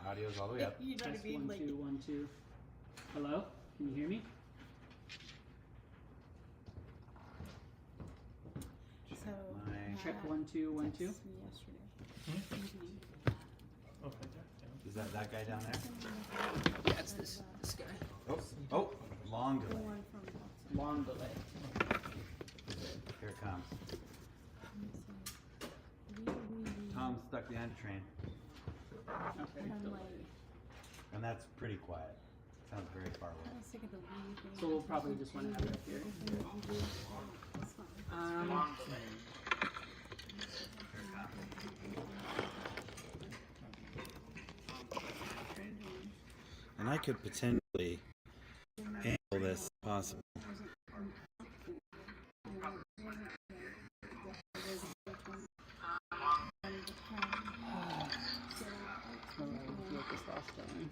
Audio's all the way up. You know what I Test mean? 1, Like, 2, 1, 2. Hello? Can you hear me? so My- Check 1, 2, 1, 2. texted me yesterday. Is that guy down there? Yeah, it's this guy. Oh, long The delay. one from Boston. Long delay. Here it comes. We Tom's stuck behind a train, Okay. and I'm like, and that's pretty quiet. Sounds very far I away. was sick of the weed thing. So we'll probably just want to have it up here. That's fine. And I could potentially handle this possible. Get this last going.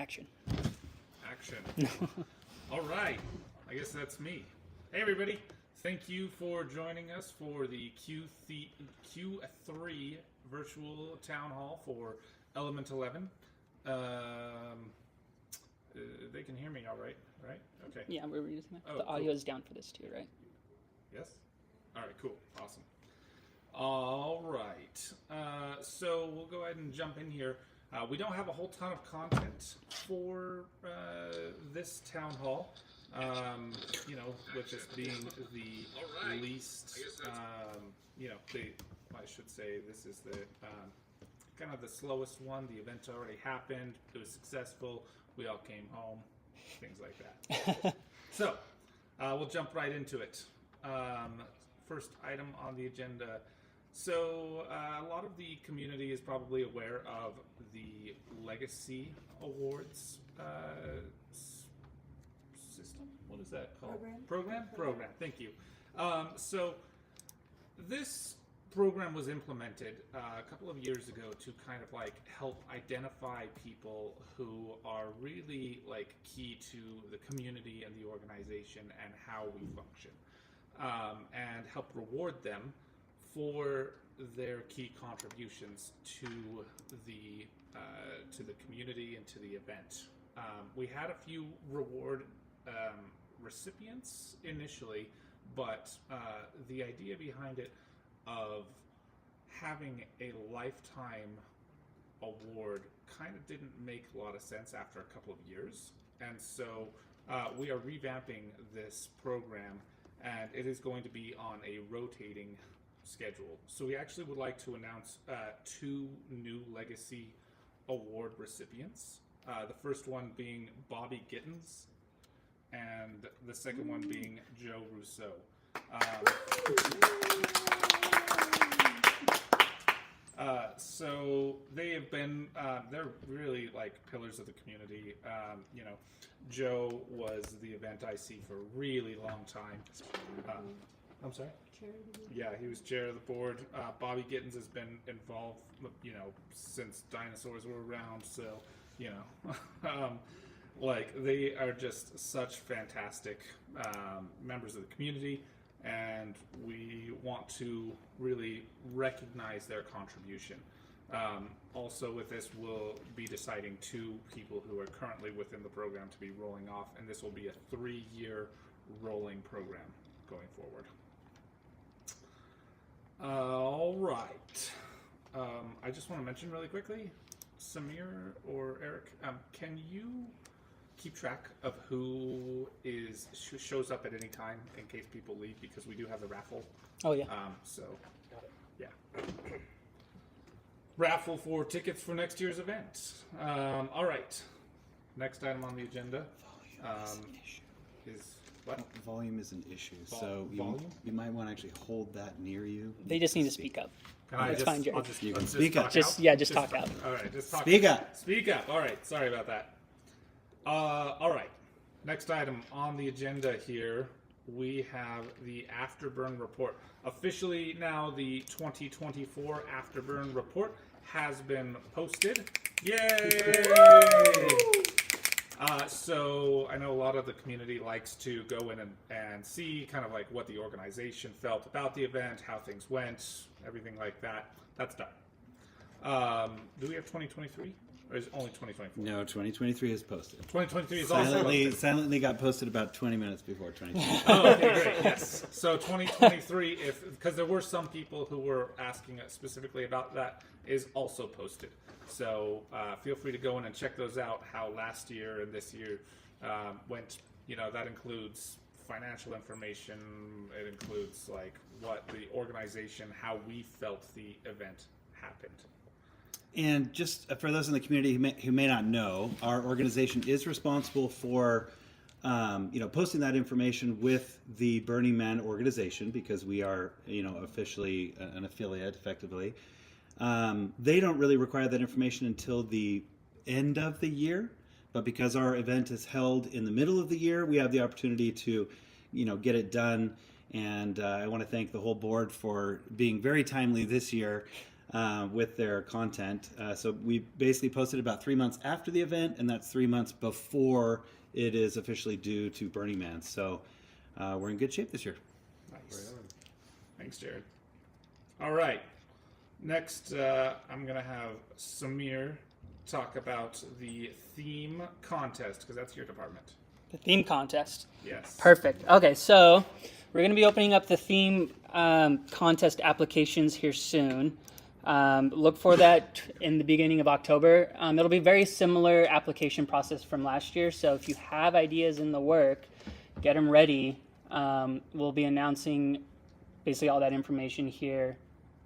Action. All right. I guess that's me. Hey, everybody. Thank you for joining us for the Q3 virtual town hall for Element 11. They can hear me all right, right? Okay. Yeah, we're using that. Oh, The cool. audio is down for this too, right? Yes? All right, cool. Awesome. All right. So we'll go ahead and jump in here. We don't have a whole ton of content for this town hall. With this being the least, I should say this is the kind of the slowest one. The event already happened. It was successful. We all came home. Things like that. So we'll jump right into it. First item on the agenda. So a lot of the community is probably aware of the Legacy Awards system. What is that called? Program. Thank you. So this program was implemented a couple of years ago to kind of like help identify people who are really like key to the community and the organization and how we function, and help reward them for their key contributions to the community and to the event. We had a few reward recipients initially, but the idea behind it of having a lifetime award kind of didn't make a lot of sense after a couple of years, and so we are revamping this program, and it is going to be on a rotating schedule. So we actually would like to announce 2 new Legacy Award recipients. The first one being Bobby Gittins, and the second one being Joe Rousseau. So they have been, they're really like pillars of the community. Joe was the event IC for a really long time. I'm sorry? Yeah, he was chair of the board. Bobby Gittins has been involved, since dinosaurs were around. So, they are just such fantastic members of the community, and we want to really recognize their contribution. Also with this, we'll be deciding 2 people who are currently within the program to be rolling off, and this will be a 3-year rolling program going forward. All right. I just want to mention really quickly, Samir or Eric, can you keep track of who shows up at any time in case people leave, because we do have the raffle. Oh yeah. Yeah. Raffle for tickets for next year's event. All right. Next item on the agenda is what? Volume is an issue, so volume? you might want to actually hold that near you. They just need to speak up. That's fine, Jared. You can speak up. Just talk out. All right, just talk. Speak up. Speak up. All right, sorry about that. All right, next item on the agenda here, we have the Afterburn Report. Officially now, the 2024 Afterburn Report has been posted. Yay! So I know a lot of the community likes to go in and see kind of like what the organization felt about the event, how things went, everything like that. That's done. Do we have 2023? Or is it only 2024? No, 2023 is posted. 2023 is also posted. Silently got posted about 20 minutes before 2023. Oh, okay, great. Yes. So 2023, because there were some people who were asking us specifically about that, is also posted. So feel free to go in and check those out, how last year and this year went. That includes financial information. It includes like what the organization, how we felt the event happened. And just for those in the community who may not know, our organization is responsible for posting that information with the Burning Man organization, because we are officially an affiliate effectively. They don't really require that information until the end of the year, but because our event is held in the middle of the year, we have the opportunity to get it done. And I want to thank the whole board for being very timely this year. with their content. So we basically posted about 3 months after the event, and that's 3 months before it is officially due to Burning Man. So we're in good shape this year. Nice. Thanks, Jared. All right. Next, I'm going to have Samir talk about the theme contest, because that's your department. The theme contest. Yes. Perfect. Okay, so we're going to be opening up the theme contest applications here soon. Look for that in the beginning of October. It'll be very similar application process from last year. So if you have ideas in the work, get them ready. We'll be announcing basically all that information here.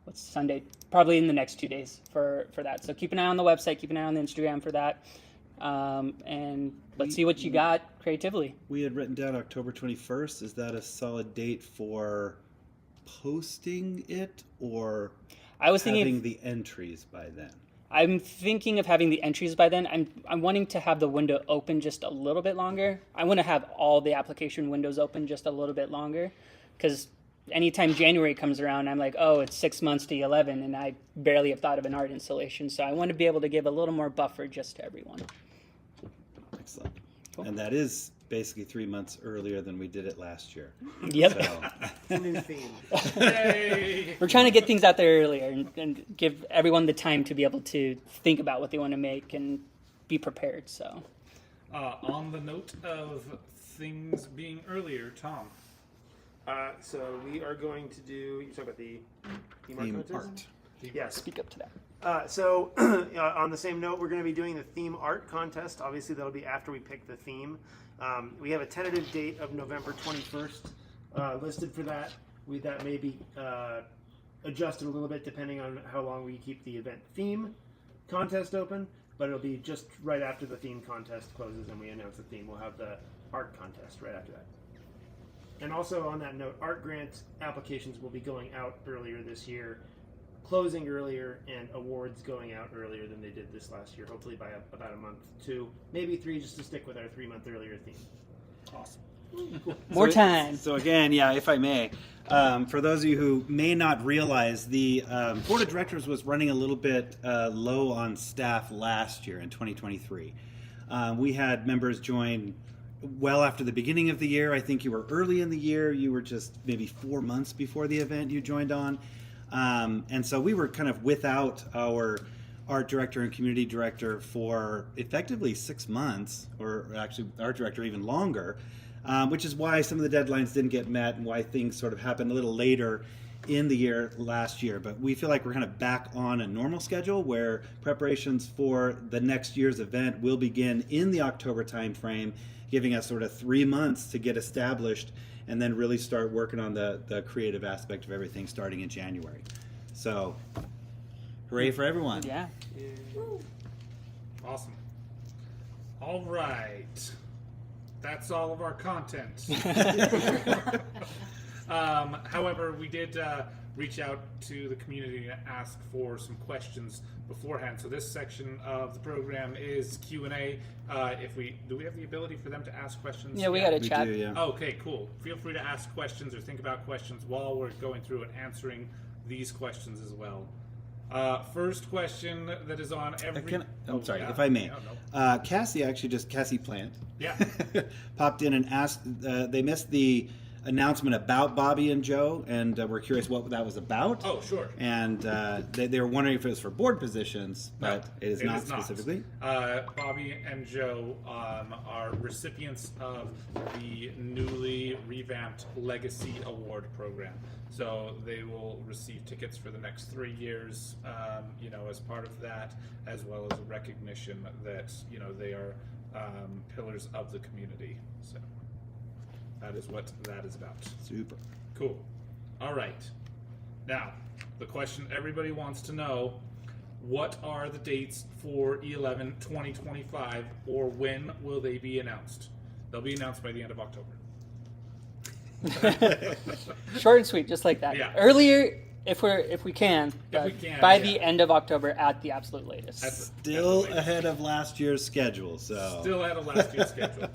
What's Sunday? Probably in the next 2 days for that. So keep an eye on the website, keep an eye on the Instagram for that. And let's see what you got creatively. We had written down October 21st. Is that a solid date for posting it, or I was having thinking the entries by then? I'm thinking of having the entries by then. I'm wanting to have the window open just a little bit longer. I want to have all the application windows open just a little bit longer, because anytime January comes around, I'm like, oh, it's 6 months to 11, and I barely have thought of an art installation. So I want to be able to give a little more buffer just to everyone. Excellent. Cool. And that is basically 3 months earlier than we did it last year. Yep. So, New theme. Yay! We're trying to get things out there earlier and give everyone the time to be able to think about what they want to make and be prepared. So, On the note of things being earlier, Tom. So we are going to do. You talk about the theme art theme contest? art. Yes. speak up to that. So on the same note, we're going to be doing the theme art contest. Obviously, that'll be after we pick the theme. We have a tentative date of November 21st listed for that. That may be adjusted a little bit depending on how long we keep the event theme contest open. But it'll be just right after the theme contest closes and we announce the theme. We'll have the art contest right after that. And also on that note, art grant applications will be going out earlier this year, closing earlier, and awards going out earlier than they did this last year, hopefully by about a month, 2, maybe 3, just to stick with our 3-month earlier theme. Awesome. More time. So again, yeah, if I may, for those of you who may not realize, the board of directors was running a little bit low on staff last year in 2023. We had members join well after the beginning of the year. I think you were early in the year. You were just maybe 4 months before the event you joined on. And so we were kind of without our art director and community director for effectively 6 months, or actually art director even longer, which is why some of the deadlines didn't get met and why things sort of happened a little later in the year last year. But we feel like we're kind of back on a normal schedule where preparations for the next year's event will begin in the October timeframe, giving us sort of 3 months to get established and then really start working on the creative aspect of everything starting in January. So, hooray for everyone. Yeah. Awesome. All right. That's all of our content. However, we did reach out to the community and ask for some questions beforehand. So this section of the program is Q&A. Do we have the ability for them to ask questions? Yeah, we got a We chat. do, yeah. Okay, cool. Feel free to ask questions or think about questions while we're going through and answering these questions as well. First question that is on every... I'm sorry, yeah. if I may. No, no. Cassie Plant Yeah. popped in and asked, they missed the announcement about Bobby and Joe, and we're curious what that was about. Oh, sure. And they were wondering if it was for board positions, but No, it is not specifically. Bobby and Joe are recipients of the newly revamped Legacy Award program. So they will receive tickets for the next 3 years, as part of that, as well as a recognition that, they are pillars of the community. So that is what that is about. Super. Cool. All right. Now, the question everybody wants to know, what are the dates for E11 2025, or when will they be announced? They'll be announced by the end of October. Short and sweet, just like that. Yeah. Earlier, if we can, If we but can, by yeah. the end of October at the absolute latest. Still ahead of last year's schedule, so. Still ahead of last year's schedule.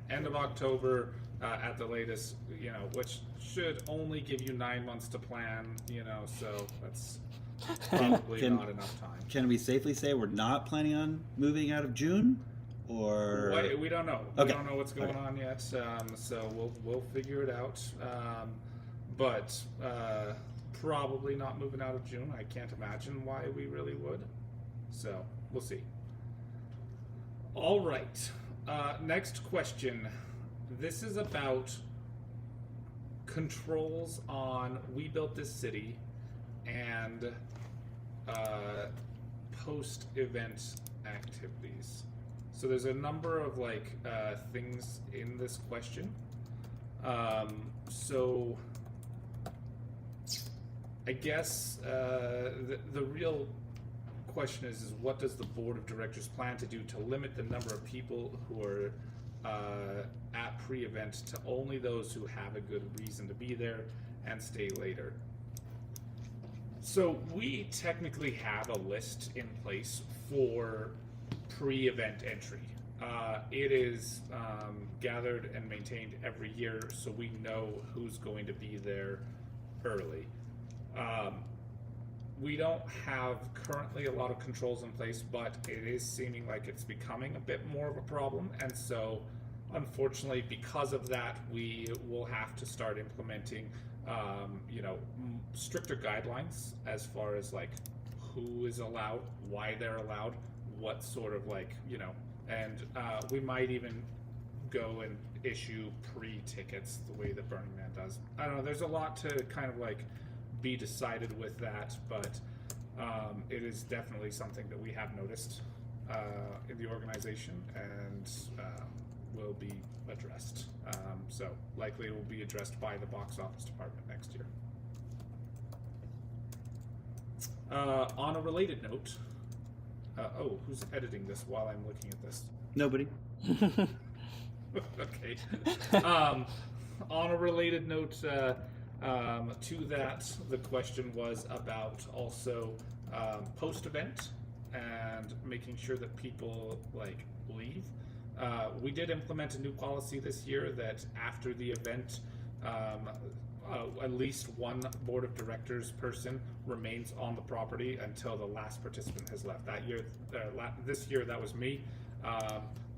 End of October. at the latest, which should only give you 9 months to plan, so that's probably not enough time. Can we safely say we're not planning on moving out of June, or We don't know. Okay. We don't know what's going on yet, so we'll figure it out. But probably not moving out of June. I can't imagine why we really would. So we'll see. All right. Next question. This is about controls on We Built This City and post-event activities. So there's a number of things in this question. So I guess the real question is what does the board of directors plan to do to limit the number of people who are at pre-event to only those who have a good reason to be there and stay later? So we technically have a list in place for pre-event entry. It is gathered and maintained every year, so we know who's going to be there early. We don't have currently a lot of controls in place, but it is seeming like it's becoming a bit more of a problem, and so unfortunately because of that we will have to start implementing stricter guidelines as far as who is allowed, why they're allowed, what sort of and we might even go and issue pre-tickets the way that Burning Man does. I don't know, there's a lot to kind of be decided with that, but it is definitely something that we have noticed in the organization and will be addressed. So likely it will be addressed by the box office department next year. On a related note, who's editing this while I'm looking at this? nobody? Okay. On a related note to that, the question was about also post-event and making sure that people leave. We did implement a new policy this year that after the event, at least one board of directors person remains on the property until the last participant has left. This year that was me.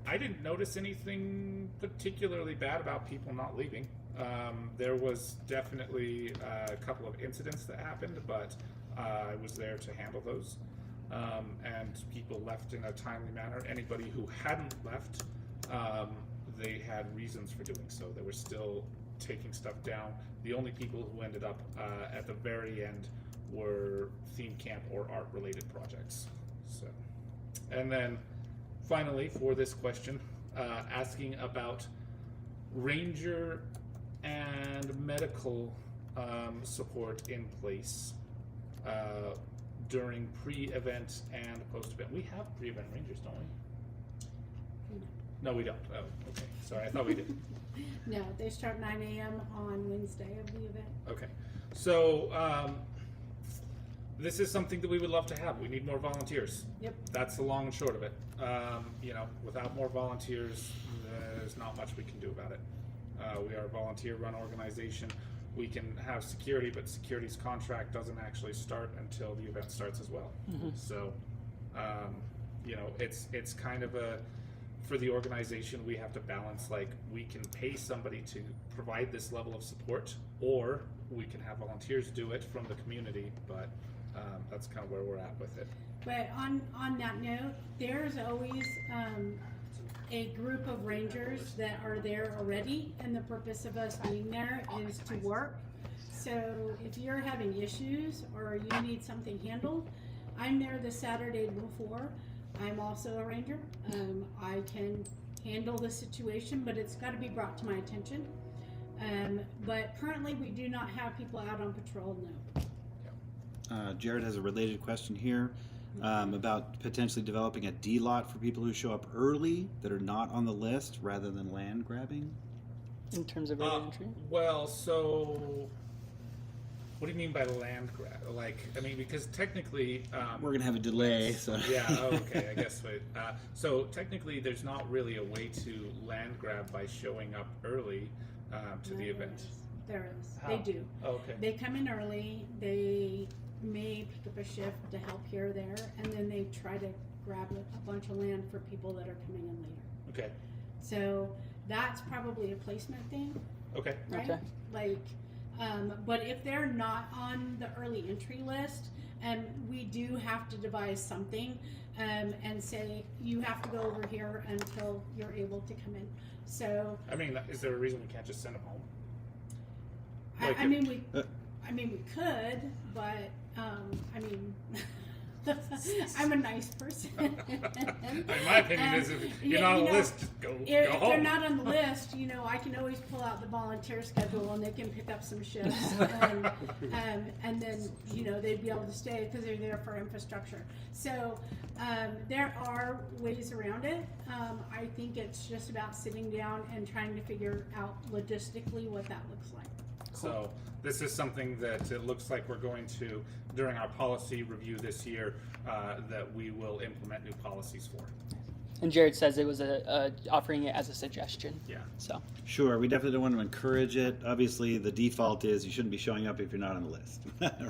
I didn't notice anything particularly bad about people not leaving. There was definitely a couple of incidents that happened, but I was there to handle those. And people left in a timely manner. Anybody who hadn't left, they had reasons for doing so. They were still taking stuff down. The only people who ended up at the very end were theme camp or art related projects. So, and then finally for this question, asking about ranger and medical support in place during pre-event and post-event. We have pre-event rangers, don't we? No, we don't. Oh, okay. Sorry, I thought we did. No, they start 9 a.m. on Wednesday of the event. Okay. So this is something that we would love to have. We need more volunteers. Yep. That's the long and short of it. Without more volunteers, there's not much we can do about it. We are a volunteer-run organization. We can have security, but security's contract doesn't actually start until the event starts as well. Mm-hmm. So, it's kind of for the organization, we have to balance, we can pay somebody to provide this level of support, or we can have volunteers do it from the community, but that's kind of where we're at with it. But on that note, there's always a group of rangers that are there already, and the purpose of us being there is to work. So if you're having issues or you need something handled, I'm there the Saturday before. I'm also a ranger. I can handle the situation, but it's got to be brought to my attention. But currently we do not have people out on patrol, no. Jared has a related question here about potentially developing a D lot for people who show up early that are not on the list rather than land grabbing. In terms of early entry? Well, so what do you mean by land grab? Because technically We're going to have a delay, so... Yeah, okay, I guess. So technically there's not really a way to land grab by showing up early. to the event? There is. How? They do. Oh, okay. They come in early. They may pick up a shift to help here or there, and then they try to grab a bunch of land for people that are coming in later. Okay. So that's probably a placement thing, Okay. right? Okay. Like, but if they're not on the early entry list, we do have to devise something and say you have to go over here until you're able to come in. So I mean, is there a reason we can't just send them home? Like I mean we could, but I mean I'm a nice person. My opinion is if you're not on the list, just go If they're home. not on the list, I can always pull out the volunteer schedule and they can pick up some shifts, and then they'd be able to stay because they're there for infrastructure. So there are ways around it. I think it's just about sitting down and trying to figure out logistically what that looks like. So this is something that it looks like we're going to, during our policy review this year, that we will implement new policies for. And Jared says it was offering it as a suggestion. Yeah. So Sure, we definitely don't want to encourage it. Obviously, the default is you shouldn't be showing up if you're not on the list,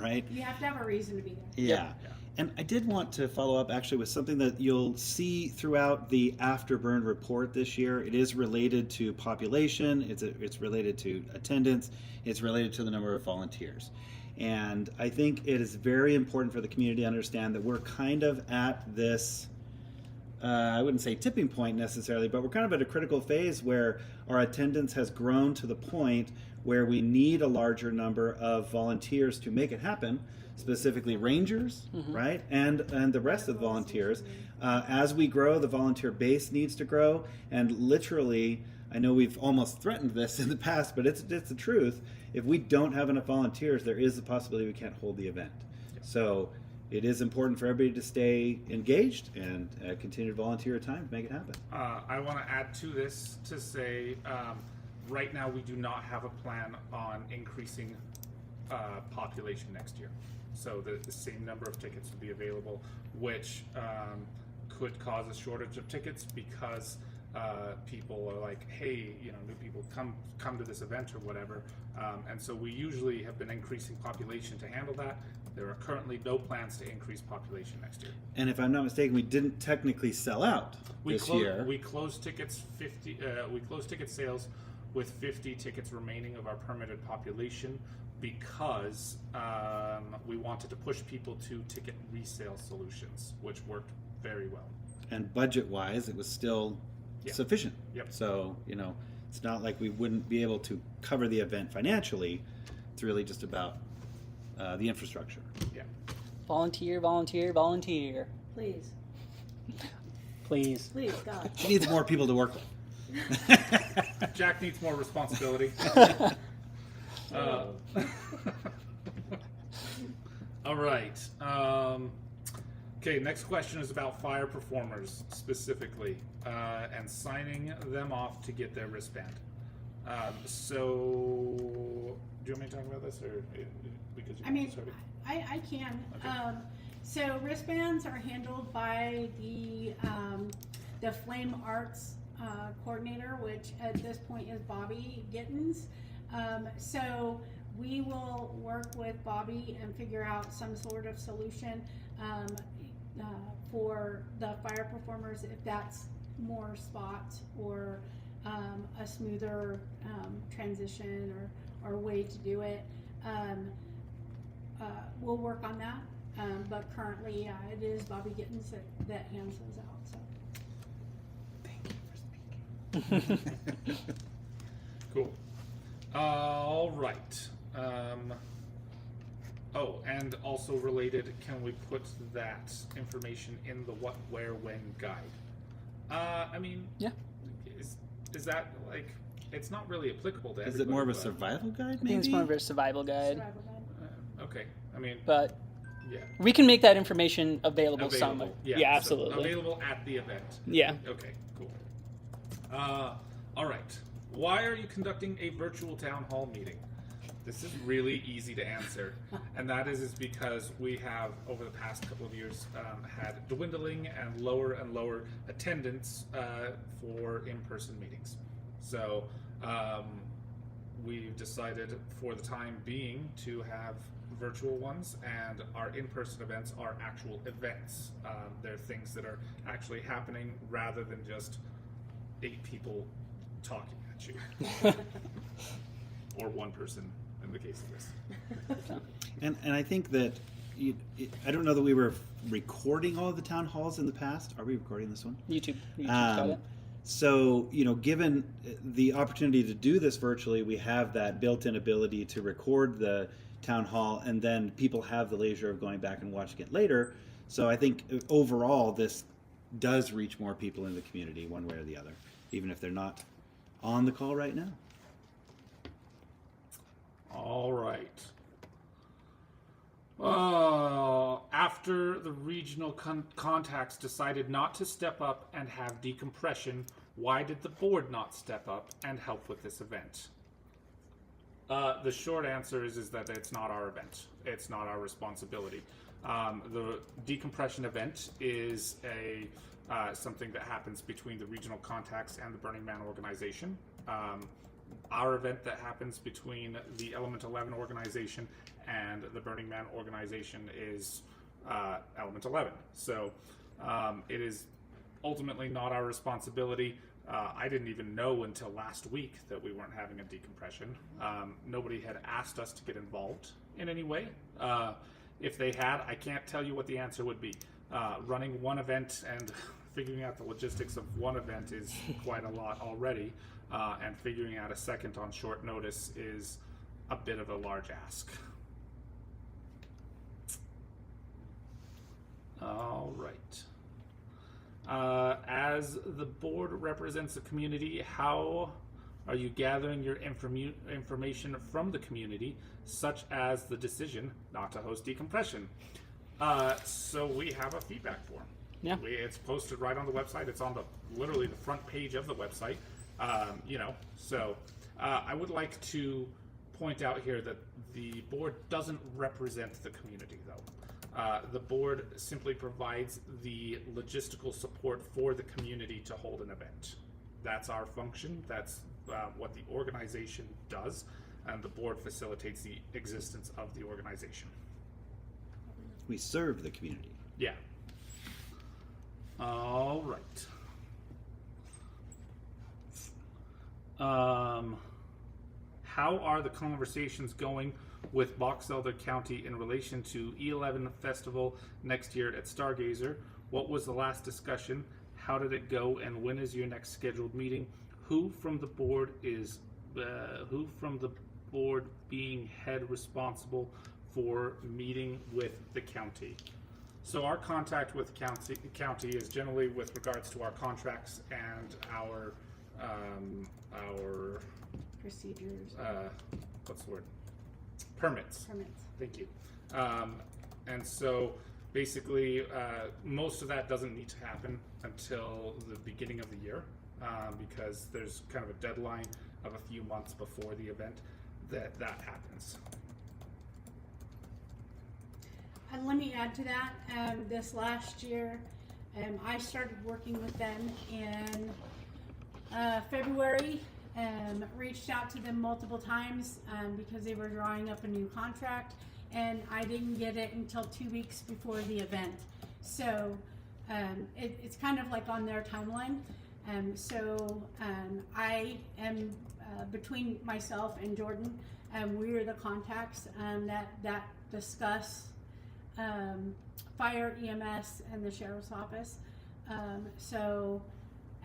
right? You have to have a reason to be there. Yeah. And I did want to follow up actually with something that you'll see throughout the Afterburn report this year. It is related to population, it's related to attendance, it's related to the number of volunteers. And I think it is very important for the community to understand that we're kind of at this, I wouldn't say tipping point necessarily, but we're kind of at a critical phase where our attendance has grown to the point where we need a larger number of volunteers to make it happen, specifically rangers, right? And the rest of the volunteers. As we grow, the volunteer base needs to grow, and literally, I know we've almost threatened this in the past, but it's the truth. If we don't have enough volunteers, there is a possibility we can't hold the event. So it is important for everybody to stay engaged and continue to volunteer time to make it happen. I want to add to this to say, right now we do not have a plan on increasing population next year. So the same number of tickets will be available, which could cause a shortage of tickets because people are like, hey, new people come to this event or whatever. And so we usually have been increasing population to handle that. There are currently no plans to increase population next year. And if I'm not mistaken, we didn't technically sell out this year. We closed tickets 50. We closed ticket sales with 50 tickets remaining of our permitted population because we wanted to push people to ticket resale solutions, which worked very well. And budget-wise, it was still sufficient. Yep. So, it's not like we wouldn't be able to cover the event financially. It's really just about the infrastructure. Yeah. volunteer, volunteer, volunteer. Please, Please. God. She needs more people to work with. Jack needs more responsibility. All right. Okay, next question is about fire performers specifically and signing them off to get their wristband. So, do you want me to talk about this, or because you I mean, started? I can. Okay. So wristbands are handled by the Flame Arts coordinator, which at this point is Bobby Gittens. So we will work with Bobby and figure out some sort of solution for the fire performers, if that's more spots or a smoother transition or way to do it. We'll work on that. But currently, it is Bobby Gittens that hands those out. So. Thank you for speaking. Cool. All right. Oh, and also related, can we put that information in the what, where, when guide? I mean, Yeah. Is that like, it's not really applicable to Is everybody. it more of a but- survival guide, I maybe? think it's more of a survival guide, Survival guide. Okay. I mean, but yeah. we can make that information available somewhere. Yeah, Yeah, so absolutely. available at the event. Yeah. Okay, cool. All right. Why are you conducting a virtual town hall meeting? This is really easy to answer, and that is because we have, over the past couple of years, had dwindling and lower attendance for in-person meetings. So we've decided for the time being to have virtual ones, and our in-person events are actual events. They're things that are actually happening rather than just 8 people talking at you. Or one person in the case of this. And I think that I don't know that we were recording all of the town halls in the past. Are we recording this one? YouTube's got it. So, given the opportunity to do this virtually, we have that built-in ability to record the town hall, and then people have the leisure of going back and watching it later. So I think overall this does reach more people in the community one way or the other, even if they're not on the call right now. All right. After the regional contacts decided not to step up and have decompression, why did the board not step up and help with this event? The short answer is that it's not our event. It's not our responsibility. The decompression event is something that happens between the regional contacts and the Burning Man organization. Our event that happens between the Element 11 organization and the Burning Man organization is Element 11. So it is ultimately not our responsibility. I didn't even know until last week that we weren't having a decompression. Nobody had asked us to get involved in any way. If they had, I can't tell you what the answer would be. Running one event and figuring out the logistics of one event is quite a lot already. And figuring out a second on short notice is a bit of a large ask. All right. As the board represents the community, how are you gathering your information from the community, such as the decision not to host decompression? So we have a feedback form. Yeah. It's posted right on the website. It's on literally the front page of the website. I would like to point out here that the board doesn't represent the community, though. The board simply provides the logistical support for the community to hold an event. That's our function. That's what the organization does, and the board facilitates the existence of the organization. We serve the community. Yeah. All right. How are the conversations going with Box Elder County in relation to E11 Festival next year at Stargazer? What was the last discussion? How did it go? And when is your next scheduled meeting? Who from the board being head responsible for meeting with the county? So our contact with the county is generally with regards to our contracts and our Procedures, what's the word? Permits. Thank you. And so basically, most of that doesn't need to happen until the beginning of the year, because there's kind of a deadline of a few months before the event that happens. And let me add to that. This last year, I started working with them in February. Reached out to them multiple times because they were drawing up a new contract, and I didn't get it until 2 weeks before the event. So it's kind of like on their timeline. I am between myself and Jordan, we are the contacts that discuss fire, EMS, and the sheriff's office.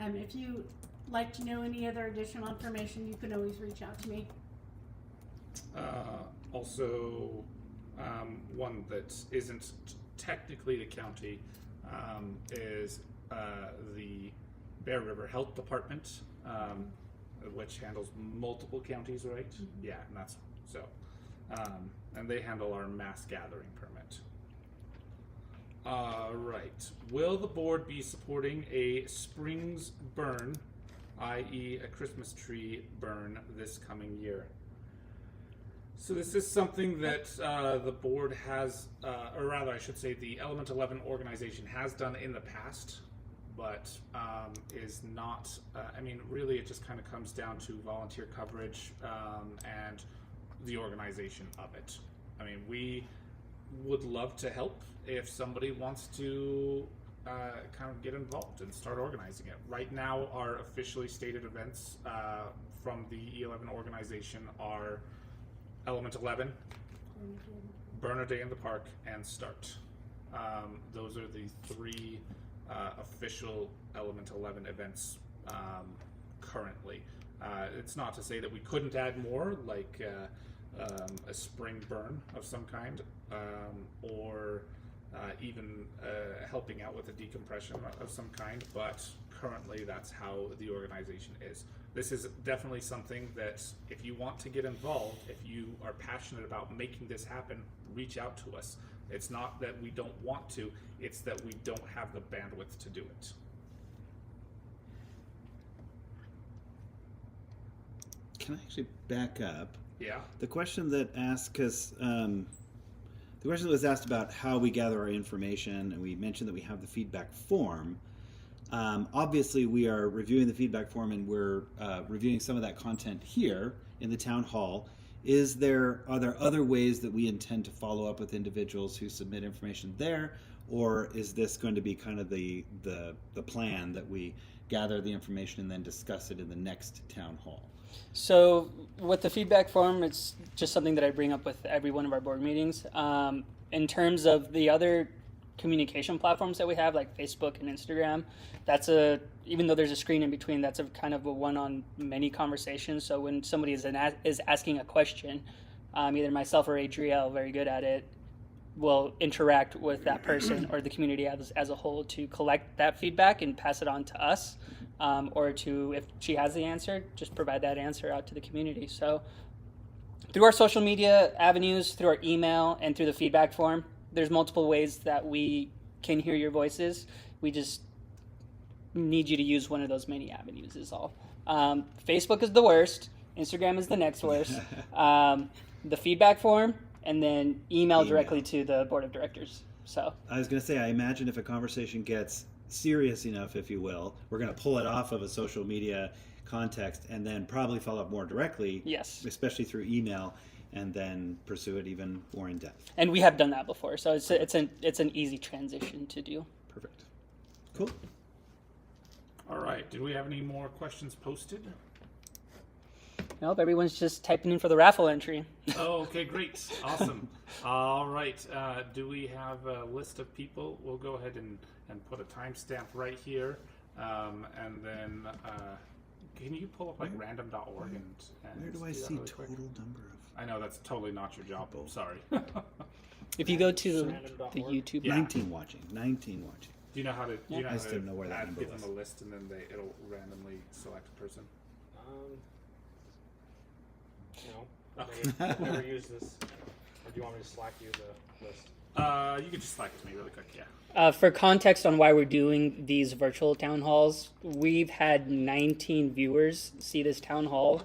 If you like to know any other additional information, you can always reach out to me. Also, one that isn't technically the county is the Bear River Health Department, which handles multiple counties, right? Mm-hmm. Yeah, and that's so. And they handle our mass gathering permit. Right. Will the board be supporting a Springs burn, i.e. a Christmas tree burn, this coming year? So this is something that the board has, or rather I should say the Element 11 organization has done in the past, but is not. I mean, really, it just kind of comes down to volunteer coverage and the organization of it. I mean, we would love to help if somebody wants to kind of get involved and start organizing it. Right now, our officially stated events from the E11 organization are Element 11, Burner Day in the Park, and Start. Those are the three official Element 11 events currently. It's not to say that we couldn't add more, like a spring burn of some kind, or even helping out with a decompression of some kind, but currently that's how the organization is. This is definitely something that if you want to get involved, if you are passionate about making this happen, reach out to us. It's not that we don't want to, it's that we don't have the bandwidth to do it. Can I actually back up? Yeah. The question that asked, because the question that was asked about how we gather our information, and we mentioned that we have the feedback form. Obviously, we are reviewing the feedback form, and we're reviewing some of that content here in the town hall. Are there other ways that we intend to follow up with individuals who submit information there, or is this going to be kind of the plan that we gather the information and then discuss it in the next town hall? So with the feedback form, it's just something that I bring up with every one of our board meetings. In terms of the other communication platforms that we have, like Facebook and Instagram, even though there's a screen in between, that's a kind of a one-on-many conversation. So when somebody is asking a question, either myself or Adriel, very good at it, will interact with that person or the community as a whole to collect that feedback and pass it on to us, or to, if she has the answer, just provide that answer out to the community. So through our social media avenues, through our email, and through the feedback form, there's multiple ways that we can hear your voices. We just need you to use one of those many avenues is all. Facebook is the worst. Instagram is the next worst. The feedback form, and then email directly to the board of directors. So I was going to say, I imagine if a conversation gets serious enough, if you will, we're going to pull it off of a social media context and then probably follow up more directly, yes, especially through email, and then pursue it even more in depth. And we have done that before, so it's an easy transition to do. Perfect. Cool. All right. Did we have any more questions posted? Nope, everyone's just typing in for the raffle entry. Oh, okay, great. Awesome. All right. Do we have a list of people? We'll go ahead and put a timestamp right here. And then can you pull up like random.org and where do I see really total quick? number of? I know that's totally not your job. Sorry. If you go to the YouTube, Yeah. 19 watching. 19 watching. Do you know how to? Do you know I how just to didn't know where that number give was. them a list and then it'll randomly select a person? No, I've never used this. Or do you want me to Slack you the list? You can just select it to me really quick. Yeah. for context on why we're doing these virtual town halls, we've had 19 viewers see this town hall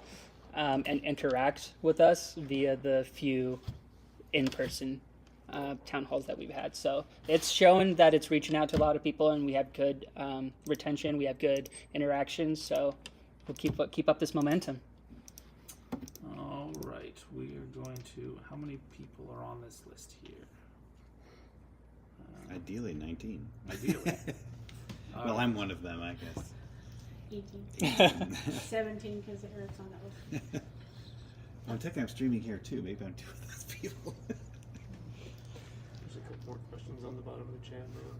and interact with us via the few in-person town halls that we've had. So it's shown that it's reaching out to a lot of people, and we have good retention. We have good interactions. So we'll keep up this momentum. All right. We are going to. How many people are on this list here? Ideally, 19. Ideally. Well, I'm one of them, I guess. 18. 17 because Eric's on that list. I'm technically I'm streaming here too. Maybe I'm two of those people. There's a couple more questions on the bottom of the chat now.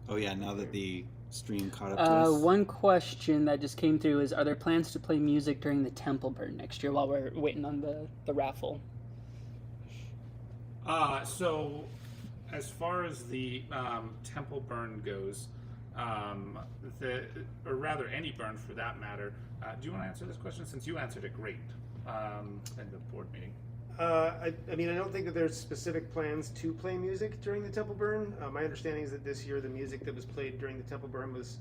Oh yeah, now that the stream caught up to us. One question that just came through is: are there plans to play music during the temple burn next year while we're waiting on the raffle? So as far as the temple burn goes, or rather any burn for that matter, do you want to answer this question since you answered it great in the board meeting? I mean, I don't think that there's specific plans to play music during the temple burn. My understanding is that this year the music that was played during the temple burn was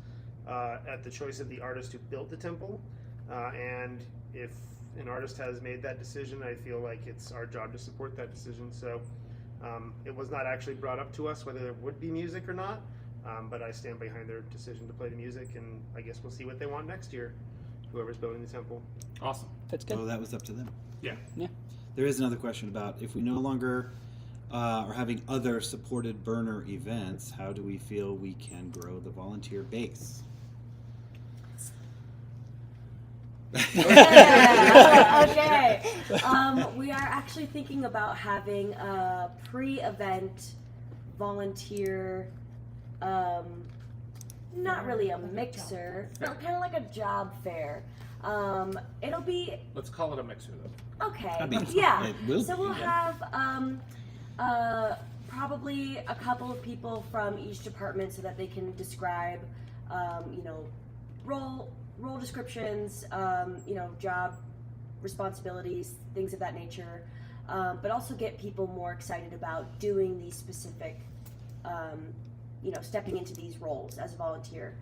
at the choice of the artist who built the temple. And if an artist has made that decision, I feel like it's our job to support that decision. So it was not actually brought up to us whether there would be music or not. But I stand behind their decision to play the music, and I guess we'll see what they want next year, whoever's building the temple. Awesome. That's good. Oh, that was up to them. Yeah. Yeah. There is another question about if we no longer are having other supported burner events, how do we feel we can grow the volunteer base? Yeah. Okay. We are actually thinking about having a pre-event volunteer, not really a mixer, but kind of like a job fair. It'll be Let's call it a mixer though. okay. I mean, Yeah. it will So be, we'll yeah. have probably a couple of people from each department so that they can describe, role descriptions, job responsibilities, things of that nature, but also get people more excited about doing these specific, stepping into these roles as a volunteer.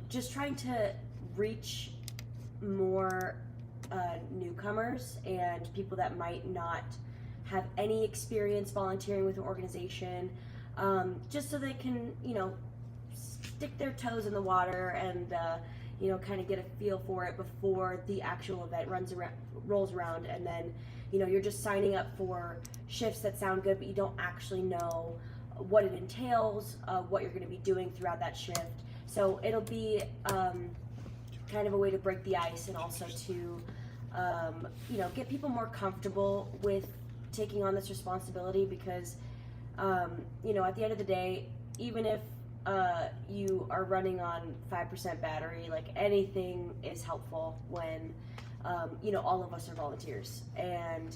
Just trying to reach more newcomers and people that might not have any experience volunteering with an organization, just so they can, stick their toes in the water and kind of get a feel for it before the actual event rolls around, and then you're just signing up for shifts that sound good, but you don't actually know what it entails, what you're going to be doing throughout that shift. So it'll be kind of a way to break the ice, and also to get people more comfortable with taking on this responsibility, because at the end of the day, even if you are running on 5% battery, like, anything is helpful when all of us are volunteers, and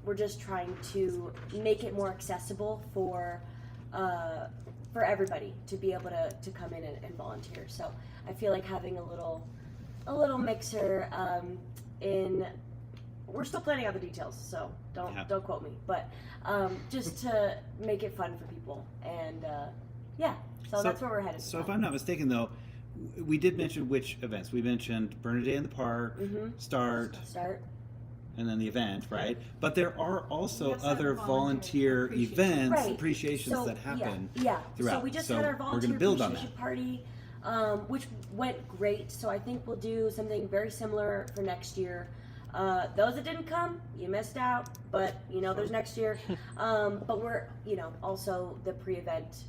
we're just trying to make it more accessible for everybody to be able to come in and volunteer. So I feel like having a little mixer we're still planning out the details, so don't quote me, but just to make it fun for people, and so that's where we're headed. So if I'm not mistaken, though, we did mention which events. We mentioned Burner Day in the Park, Start, and then the event, right? But there are also Yes, other volunteer appreciation. events, Right. appreciations So, that happen yeah. throughout. So we just So had our we're volunteer gonna build on appreciation party, which went great. So I think we'll do something very similar for next year. Those that didn't come, you missed out, but there's next year. But we're also the pre-event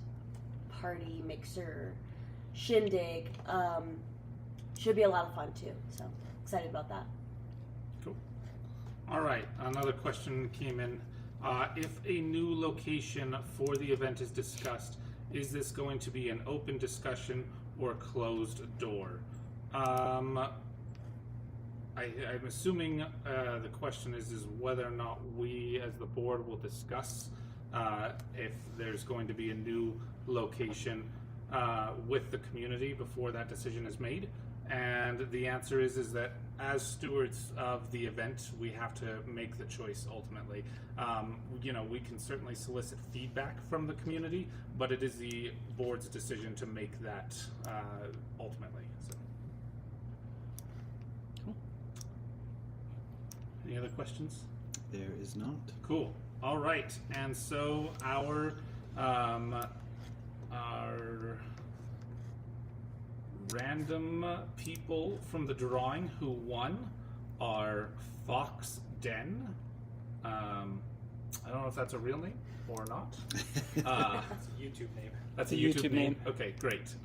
party, mixer, shindig, should be a lot of fun too. So excited about that. Cool. All right, another question came in. If a new location for the event is discussed, is this going to be an open discussion or a closed door? I'm assuming the question is whether or not we as the board will discuss if there's going to be a new location with the community before that decision is made. And the answer is that as stewards of the event, we have to make the choice ultimately. We can certainly solicit feedback from the community, but it is the board's decision to make that ultimately. So. Cool. Any other questions? There is not. Cool. All right. And so our random people from the drawing who won are Fox Den. I don't know if that's a real name or not. That's a YouTube name. That's a YouTube name. Okay, great.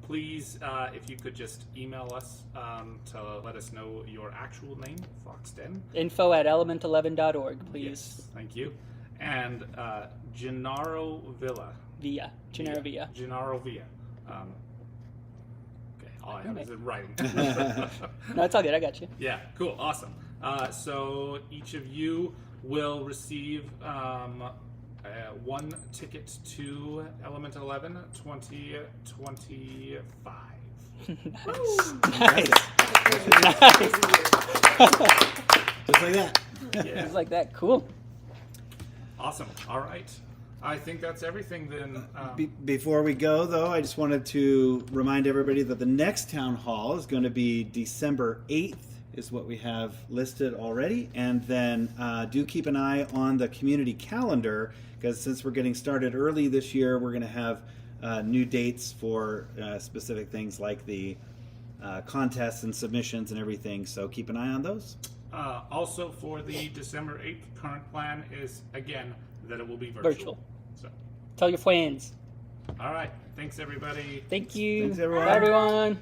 Please, if you could just email us to let us know your actual name, Fox Den. info@element11.org, please. Yes, thank you. And Gennaro Villa. Gennaro Villa. Gennaro Villa. Okay, all I have is in writing. No, it's all good. I got you. Yeah, cool, awesome. So each of you will receive one ticket to Element 11 2025. Nice. Just like that. Yeah, It's like that. Cool. awesome. All right. I think that's everything then. Before we go, though, I just wanted to remind everybody that the next town hall is going to be December 8th, is what we have listed already. And then do keep an eye on the community calendar, because since we're getting started early this year, we're going to have new dates for specific things like the contests and submissions and everything. So keep an eye on those. Also, for the December 8th, current plan is, again, that it will be virtual. So, Tell your friends. all right. Thanks, everybody. Thank you. Thanks, everyone. Bye, everyone.